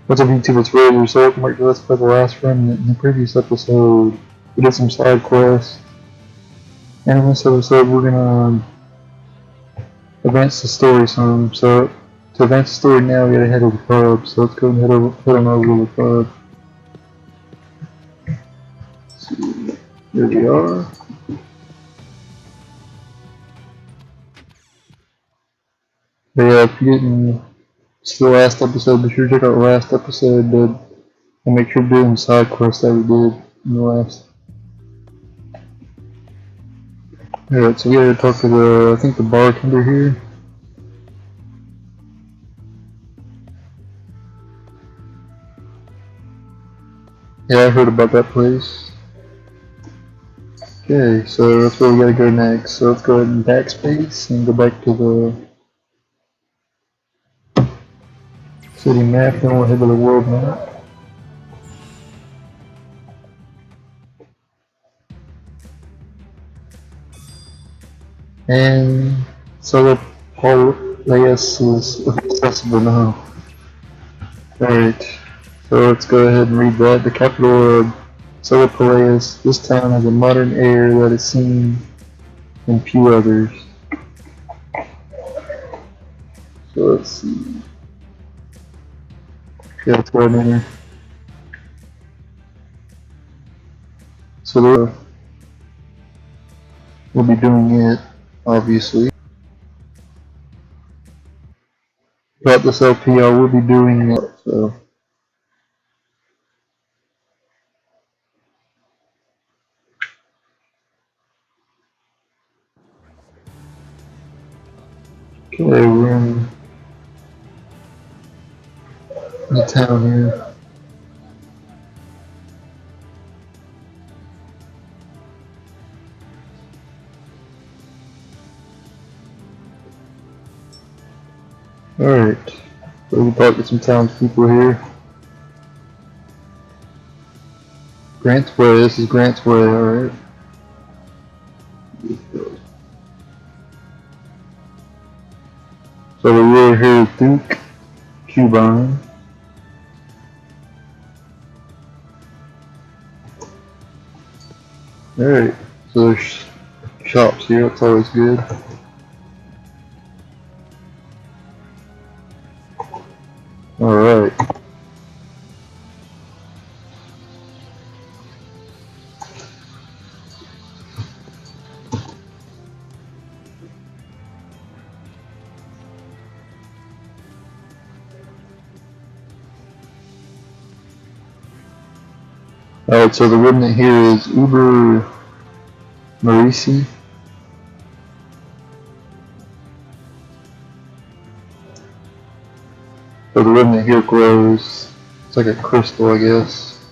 What's up YouTube, it's Razor. So welcome back to Let's Play the last Remnant. In the previous episode, we did some side quests. And in this episode, we're gonna advance the story some. So, to advance the story now, we gotta head to the pub. So let's go and head on over to the pub. Let's see, here we are. But yeah, if you didn't see the last episode, be sure to check out the last episode, and make sure to do the side quests that we did in the last. Alright, so we gotta talk to I think the bartender here. Yeah, I heard about that place. Okay, so that's where we gotta go next. So let's go ahead and backspace and go back to the city map, then we'll head to the world map. And Celapaleis is accessible now. Alright, so let's go ahead and read that. The capital of Celapaleis, this town has a modern air that is seen in few others. So let's see. Okay, let's go ahead and enter. So we'll be doing it, obviously. Throughout this LP, I will be doing it, so. Okay, we're in the town here. Alright, so we can talk to some townspeople here. Grant's Way, this is Grant's Way, alright. So we're here with Duke Cubine. Alright, so there's shops here, that's always good. Alright. Alright, so the remnant here is Uber Marisi. So the remnant here glows. It's like a crystal, I guess.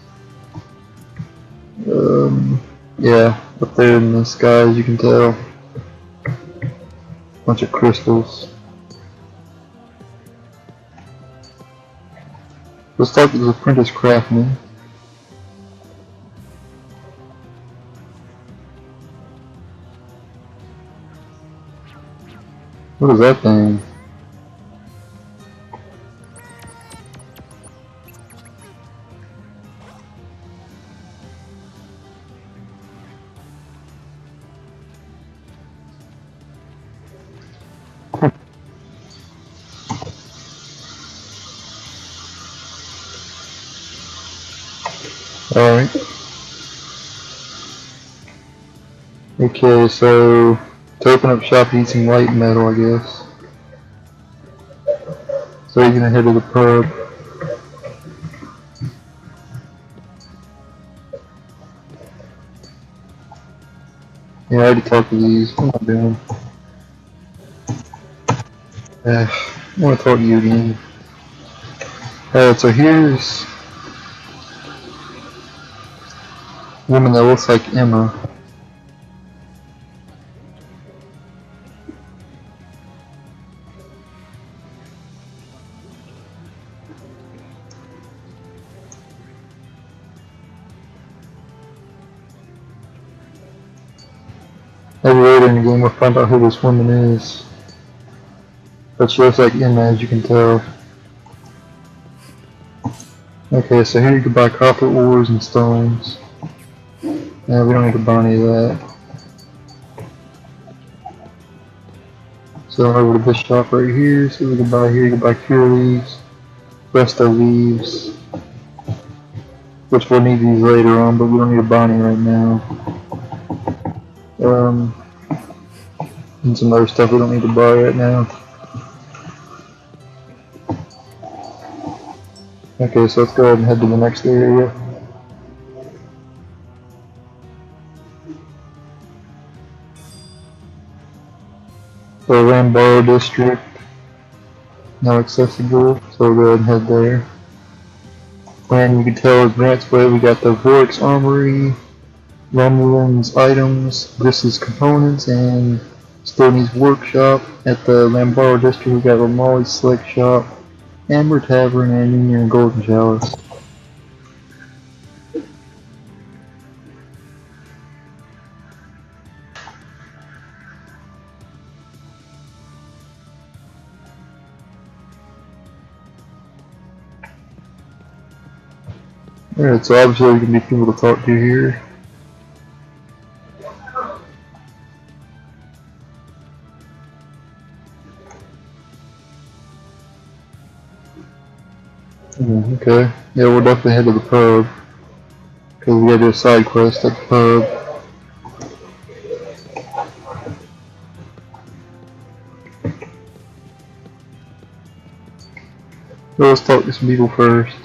Yeah, up there in the sky, as you can tell. Bunch of crystals. Let's talk to the apprentice craftsman. What is that thing? Alright. Okay, so to open up shop you need some light metal, I guess. So you're gonna head to the pub. Yeah, I already talked to these. What am I doing? I want to talk to you again. Alright, so here's a woman that looks like Emma. Maybe later in the game we'll find out who this woman is. But she looks like Emma, as you can tell. Okay, so here you can buy copper ores and stones. Yeah, we don't need to buy any of that. So over to this shop right here, so we can buy here, you can buy cure leaves, resto leaves, which we'll need these later on, but we don't need to buy any right now. And some other stuff we don't need to buy right now. Okay, so let's go ahead and head to the next area. The Rambaro district, now accessible, so we'll go ahead and head there. And you can tell Grant's Way, we got the Vorix Armory, Romulan's items, Griss's components, and Stoney's workshop. At the Rambaro district, we got Ramali's Select Shop, Amber Tavern, and Union and Golden Chalice. Alright, so obviously there can be people to talk to here. Okay, yeah, we'll definitely head to the pub, because we gotta do a side quest at the pub. So let's talk to some people first.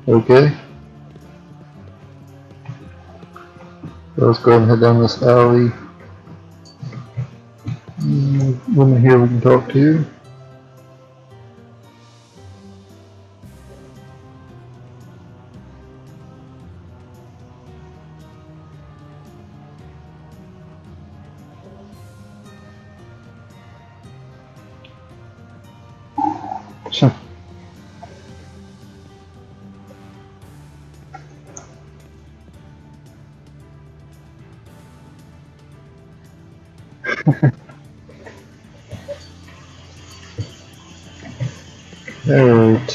Okay. So let's go ahead and head down this alley. Woman here we can talk to. Alright.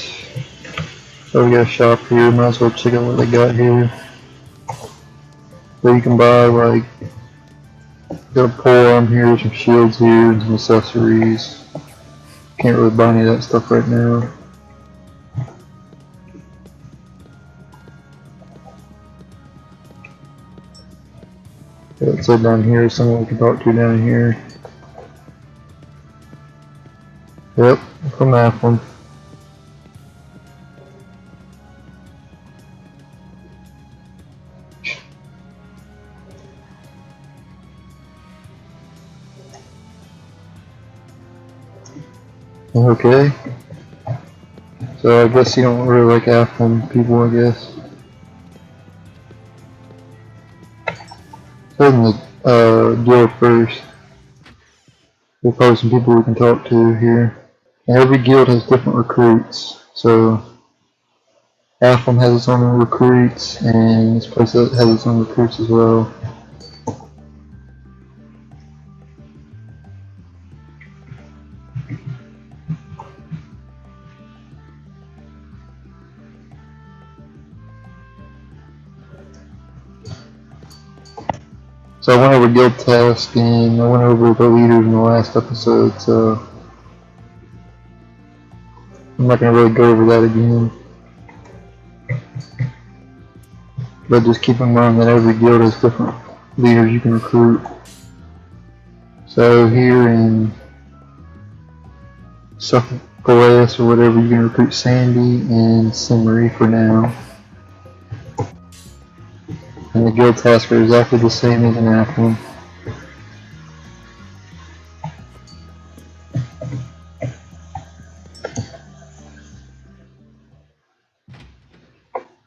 So we got a shop here, might as well check out what they got here. So you can buy like, got a polearm here, some shields here, and some accessories. Can't really buy any of that stuff right now. Yeah, let's head down here, someone we can talk to down here. Yep, from that one. Okay. So I guess you don't really like Afghan people, I guess. Head in the guild first. There's probably some people we can talk to here. And every guild has different recruits, so Afghan has its own recruits, and this place has its own recruits as well. So I went over guild task and I went over the leaders in the last episode, so I'm not going to really go over that again. But just keep in mind that every guild has different leaders you can recruit. So here in Celapaleis or whatever, you can recruit Sandy and Simmery for now. And the guild tasks are exactly the same as an Afghan.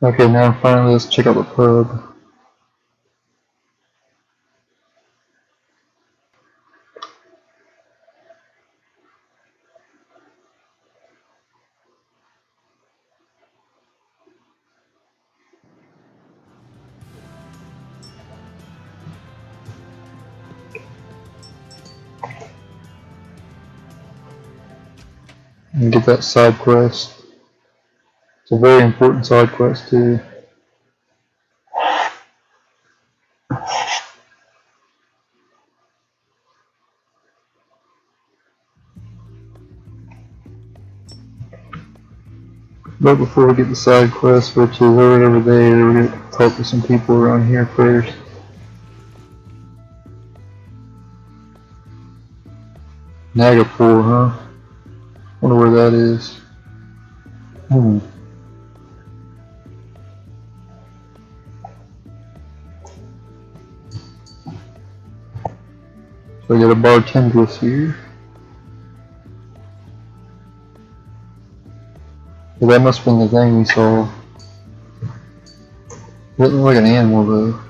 Okay, now finally let's check out the pub. and get that side quest. It's a very important side quest too. But before we get the side quest, which is right over there, we're going to talk to some people around here first. Nagapur, huh? Wonder where that is. So I got a bartendress here. Well, that must have been the thing we saw. It doesn't look like an animal though.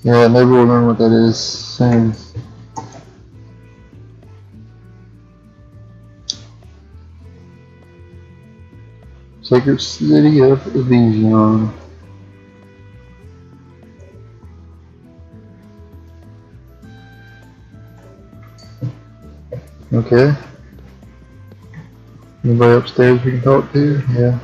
Yeah, maybe we'll learn what that is soon. Sacred City of Elysium. Okay. Anybody upstairs we can talk to? Yeah.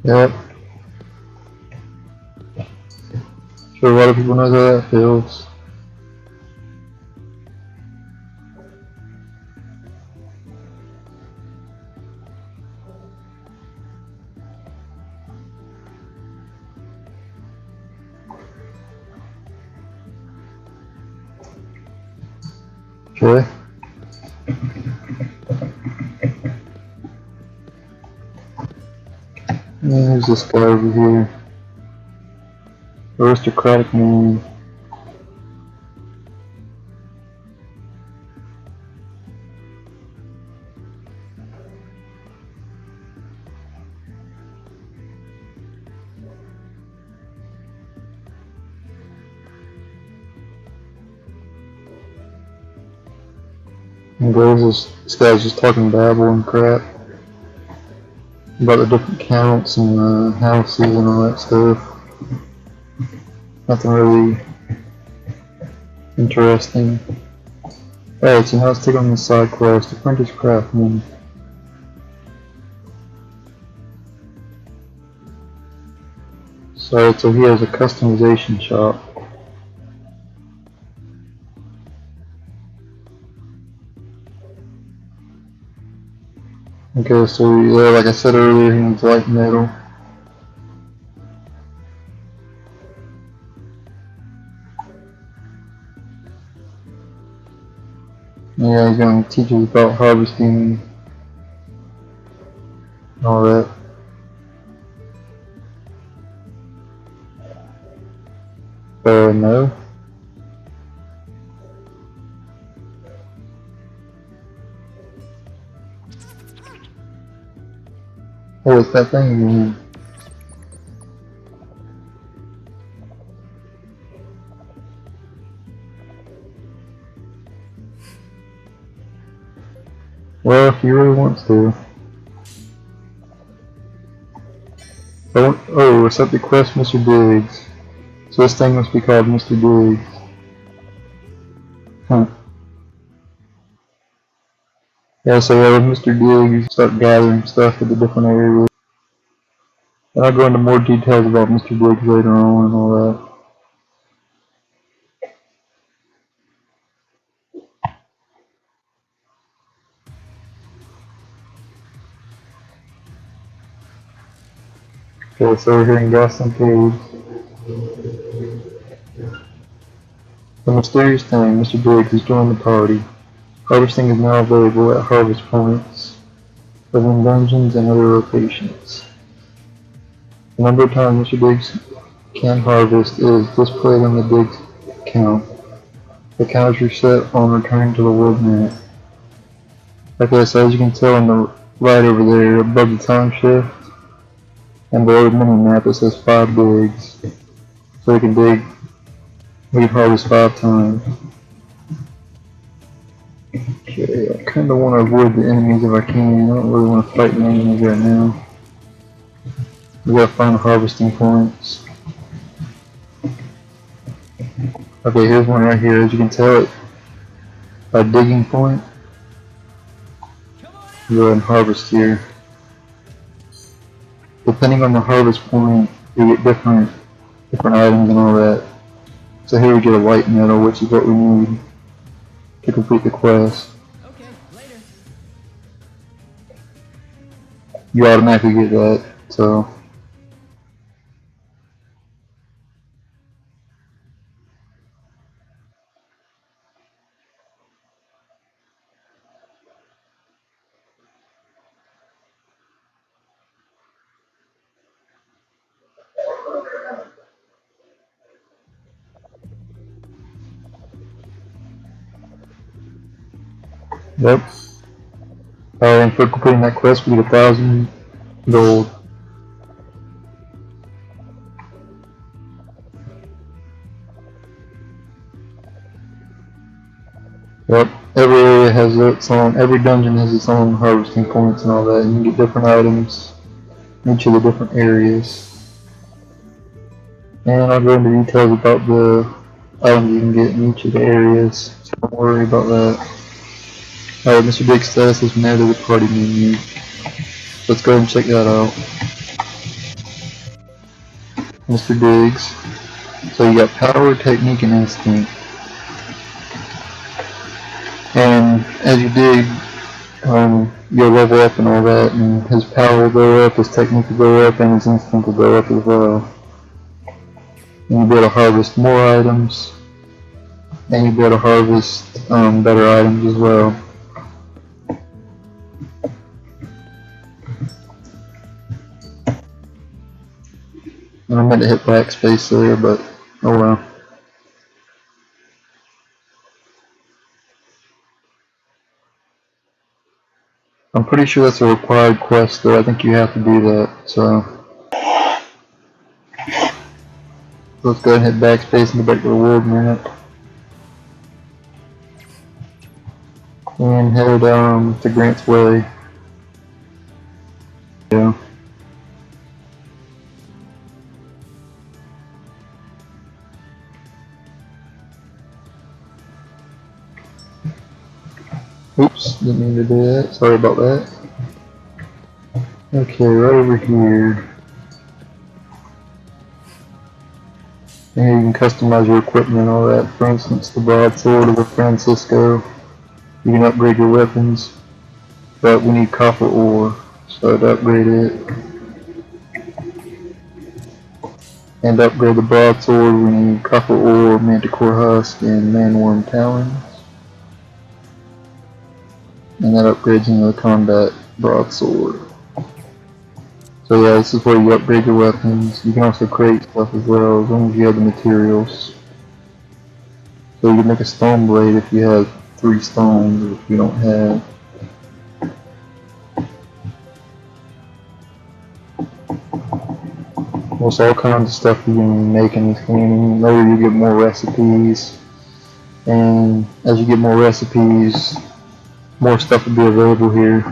Yep. Sure, a lot of people know how that feels. Okay. And there's this guy over here. Aristocratic man. And there's this guy's just talking babble and crap about the different counts and the houses and all that stuff. Nothing really interesting. Alright, so now let's take on the side quest, Apprentice Craftsman. So he has a customization shop. Okay, so yeah, like I said earlier, he needs light metal. Yeah, he's going to teach us about harvesting and all that. No. Oh, it's that thing again. Well, if he really wants to. Oh, accept the quest, Mr. Diggs. So this thing must be called Mr. Diggs. Huh. Yeah, so yeah, with Mr. Diggs, you start gathering stuff at the different areas. And I'll go into more details about Mr. Diggs later on and all that. Okay, so we're here in Gaston Caves. The mysterious thing, Mr. Diggs has joined the party. Harvesting is now available at harvest points, within dungeons and other locations. The number of times Mr. Diggs can harvest is displayed on the Diggs count. The count is reset on returning to the world map. Okay, so as you can tell in the right over there above the time shift. And below the mini map it says 5 digs. So we can dig, we can harvest 5 times. Okay, I kinda wanna avoid the enemies if I can. I don't really wanna fight the enemies right now. We gotta find the harvesting points. Okay, here's one right here. As you can tell, it by digging point. Go ahead and harvest here. Depending on the harvest point, you get different items and all that. So here we get a light metal, which is what we need to complete the quest. Okay, later. You automatically get that, so. Yep. And for completing that quest, we get 1,000 gold. Yep. Every area has its own, every dungeon has its own harvesting points and all that, and you get different items in each of the different areas. And I'll go into details about the items you can get in each of the areas, so don't worry about that. Alright, Mr. Big's status has been added to the party menu. Let's go ahead and check that out. Mr. Diggs. So you got power, technique, and instinct. And as you dig, you'll level up and all that, and his power will go up, his technique will go up, and his instinct will go up as well. And you'll be able to harvest more items, and you'll be able to harvest better items as well. I meant to hit backspace there, but oh well. I'm pretty sure that's a required quest though, I think you have to do that, so. Let's go ahead and hit backspace and go back to the world minute. And head to Grant's Way. Yeah. Oops, didn't mean to do that. Sorry about that. Okay, right over here. And here you can customize your equipment and all that. For instance, the broadsword of the Francisco. You can upgrade your weapons, but we need copper ore, so to upgrade it. And to upgrade the broadsword, we need copper ore, manticore husk, and manworm talons. And that upgrades into the combat broadsword. So yeah, this is where you upgrade your weapons. You can also create stuff as well, as long as you have the materials. So you can make a stone blade if you have 3 stones, or if you don't have. There's all kinds of stuff you can make in this game. Later you get more recipes, and as you get more recipes, more stuff will be available here.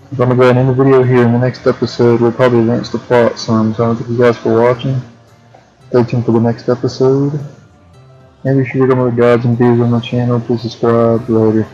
I'm going to go ahead and end the video here. In the next episode we'll probably advance the plot some, so I thank you guys for watching. Stay tuned for the next episode. And be sure to go to the guides and videos on my channel. Please subscribe. Later.